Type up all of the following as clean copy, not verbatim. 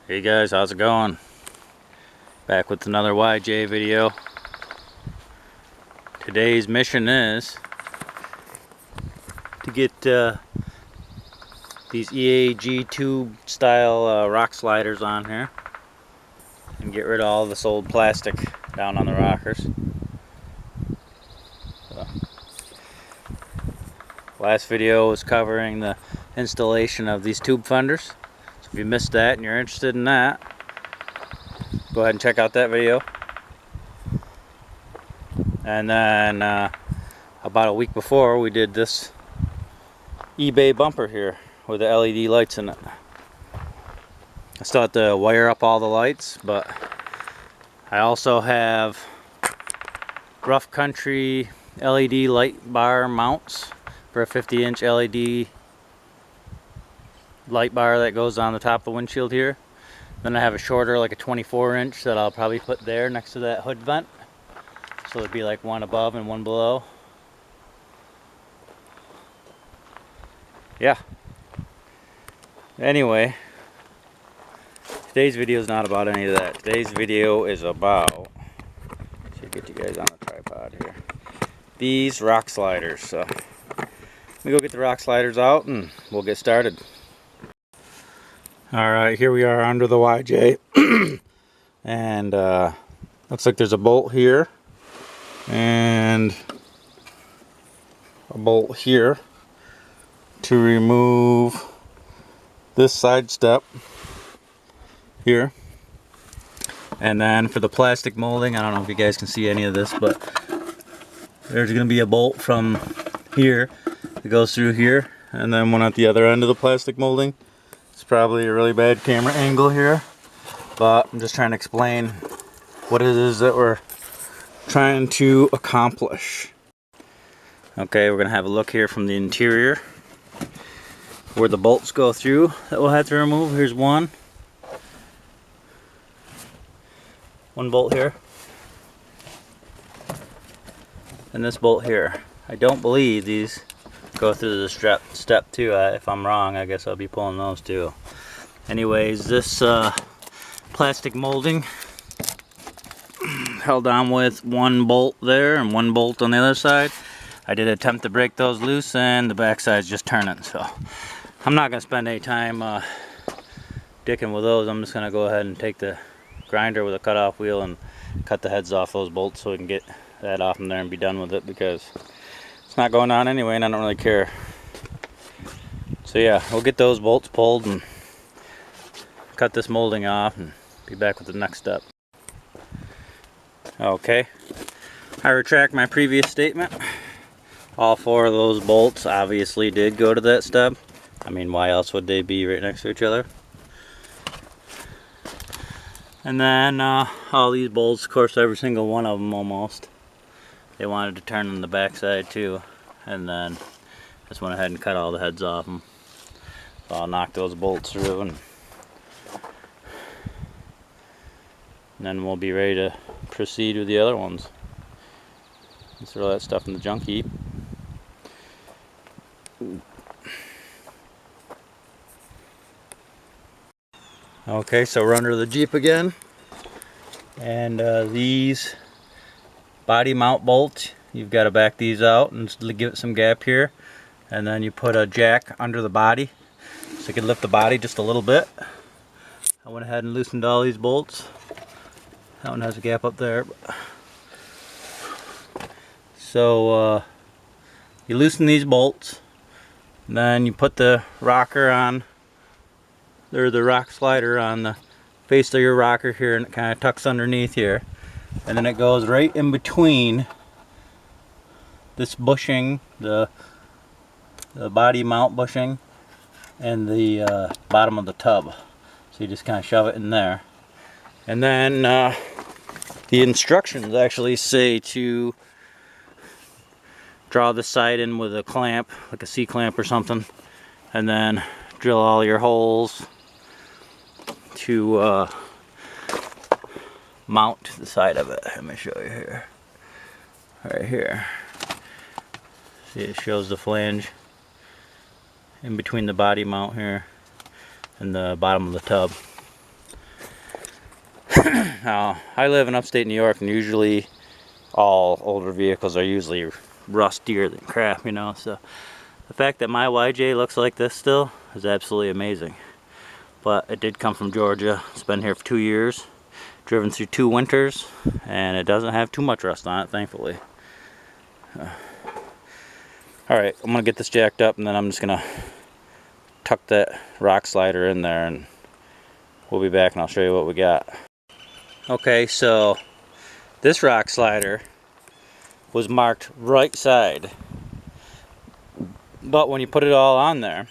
Hey guys, how's it going? Back with another YJ video. Today's mission is to get these EAG tube style rock sliders on here and get rid of all this old plastic down on the rockers. So, last video was covering the installation of these tube fenders. So if you missed that and you're interested in that, go ahead and check out that video. And then about a week before, we did this eBay bumper here with the LED lights in it. I still have to wire up all the lights, but I also have rough country LED light bar mounts for a 50-inch LED light bar that goes on the top of the windshield here. Then I have a shorter, like a 24-inch, that I'll probably put there next to that hood vent. So it'd be like one above and one below. Yeah. Anyway, today's video is not about any of that. Today's video is about, should get you guys on a tripod here, these rock sliders. So let me go get the rock sliders out and we'll get started. Alright, here we are under the YJ. And looks like there's a bolt here and a bolt here to remove this side step here. And then for the plastic molding, I don't know if you guys can see any of this, but there's going to be a bolt from here that goes through here, and then one at the other end of the plastic molding. It's probably a really bad camera angle here, but I'm just trying to explain what it is that we're trying to accomplish. Okay, we're gonna have a look here from the interior where the bolts go through that we'll have to remove. Here's one bolt here, and this bolt here. I don't believe these go through the step too. If I'm wrong, I guess I'll be pulling those too. Anyways, this plastic molding held on with one bolt there and one bolt on the other side. I did attempt to break those loose and the back side's just turning, so I'm not going to spend any time dicking with those. I'm just going to go ahead and take the grinder with a cutoff wheel and cut the heads off those bolts so we can get that off from there and be done with it, because it's not going on anyway and I don't really care. So yeah, we'll get those bolts pulled and cut this molding off and be back with the next step. Okay, I retract my previous statement. All four of those bolts obviously did go to that step. I mean, why else would they be right next to each other? And then all these bolts, of course, every single one of them almost, they wanted to turn on the back side too. And then just went ahead and cut all the heads off them. So I'll knock those bolts through and then we'll be ready to proceed with the other ones. Let's throw that stuff in the junk heap. Okay, so we're under the Jeep again, and these body mount bolts, you've got to back these out and give it some gap here, and then you put a jack under the body so you can lift the body just a little bit. I went ahead and loosened all these bolts. That one has a gap up there. So you loosen these bolts, and then you put the rocker on, or the rock slider on the face of your rocker here, and it kind of tucks underneath here, and then it goes right in between this bushing, the body mount bushing, and the bottom of the tub. So you just kind of shove it in there. And then the instructions actually say to draw the side in with a clamp, like a C-clamp or something, and then drill all your holes to mount the side of it. Let me show you here. Right here. See, it shows the flange in between the body mount here and the bottom of the tub. Now, I live in upstate New York, and usually all older vehicles are usually rustier than crap, you know, so the fact that my YJ looks like this still is absolutely amazing. But it did come from Georgia. It's been here for 2 years, driven through 2 winters, and it doesn't have too much rust on it, thankfully. Alright, I'm going to get this jacked up, and then I'm just going to tuck that rock slider in there, and we'll be back and I'll show you what we got. Okay, so this rock slider was marked right side, but when you put it all on there,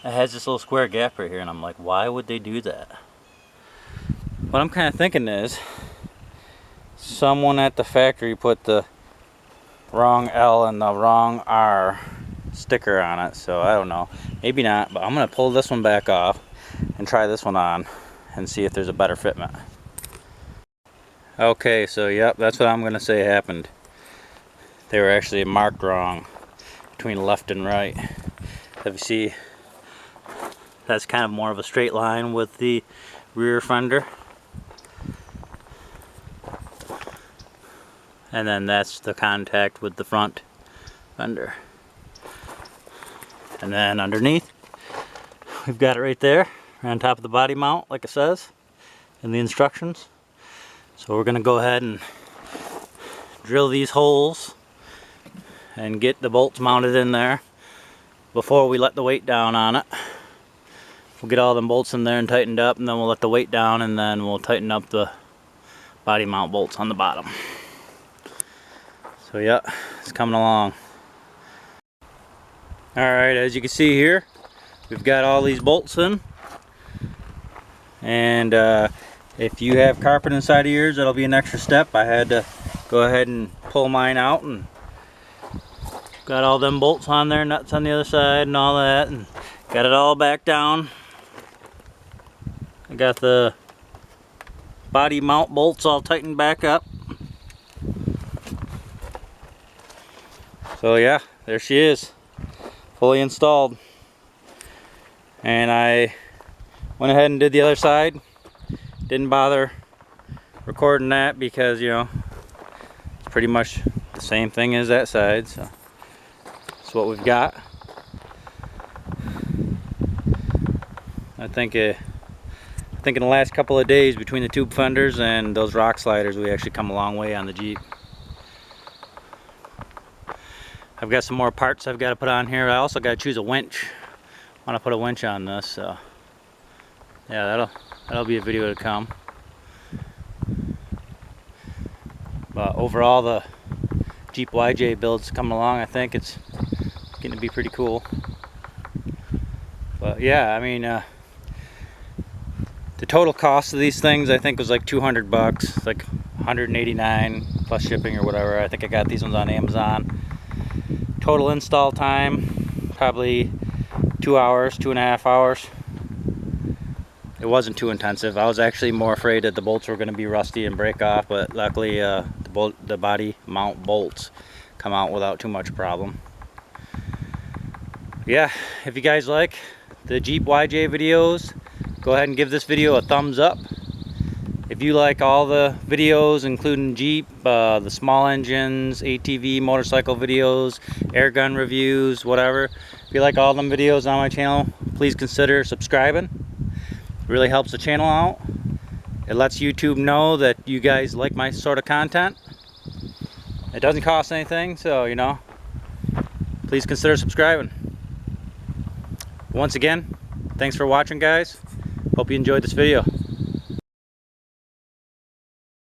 it has this little square gap right here, and I'm like, why would they do that? What I'm kind of thinking is someone at the factory put the wrong L and the wrong R sticker on it, so I don't know, maybe not, but I'm gonna pull this one back off and try this one on and see if there's a better fitment. Okay, so yep, that's what I'm gonna say happened. They were actually marked wrong between left and right. If you see, that's kind of more of a straight line with the rear fender, and then that's the contact with the front fender. And then underneath, we've got it right there on top of the body mount, like it says in the instructions. So we're gonna go ahead and drill these holes and get the bolts mounted in there before we let the weight down on it. We'll get all them bolts in there and tightened up, and then we'll let the weight down, and then we'll tighten up the body mount bolts on the bottom. So yeah, it's coming along. Alright, as you can see here, we've got all these bolts in, and if you have carpet inside of yours, that'll be an extra step. I had to go ahead and pull mine out, and got all them bolts on there, nuts on the other side and all that, and got it all back down. I got the body mount bolts all tightened back up. So yeah, there she is, fully installed. And I went ahead and did the other side. Didn't bother recording that because, you know, it's pretty much the same thing as that side. So that's what we've got. I think in the last couple of days, between the tube fenders and those rock sliders, we actually come a long way on the Jeep. I've got some more parts I've got to put on here. I also got to choose a winch. I want to put a winch on this, so yeah, that'll be a video to come. But overall, the Jeep YJ build's coming along. I think it's getting to be pretty cool. But yeah, I mean, the total cost of these things I think was like 200 bucks, like 189 plus shipping or whatever. I think I got these ones on Amazon. Total install time, probably 2 hours, 2.5 hours. It wasn't too intensive. I was actually more afraid that the bolts were going to be rusty and break off, but luckily the body mount bolts come out without too much problem. Yeah, if you guys like the Jeep YJ videos, go ahead and give this video a thumbs up. If you like all the videos, including Jeep, the small engines, ATV, motorcycle videos, air gun reviews, whatever, if you like all them videos on my channel, please consider subscribing. It really helps the channel out. It lets YouTube know that you guys like my sort of content. It doesn't cost anything, so, you know, please consider subscribing. Once again, thanks for watching, guys. Hope you enjoyed this video.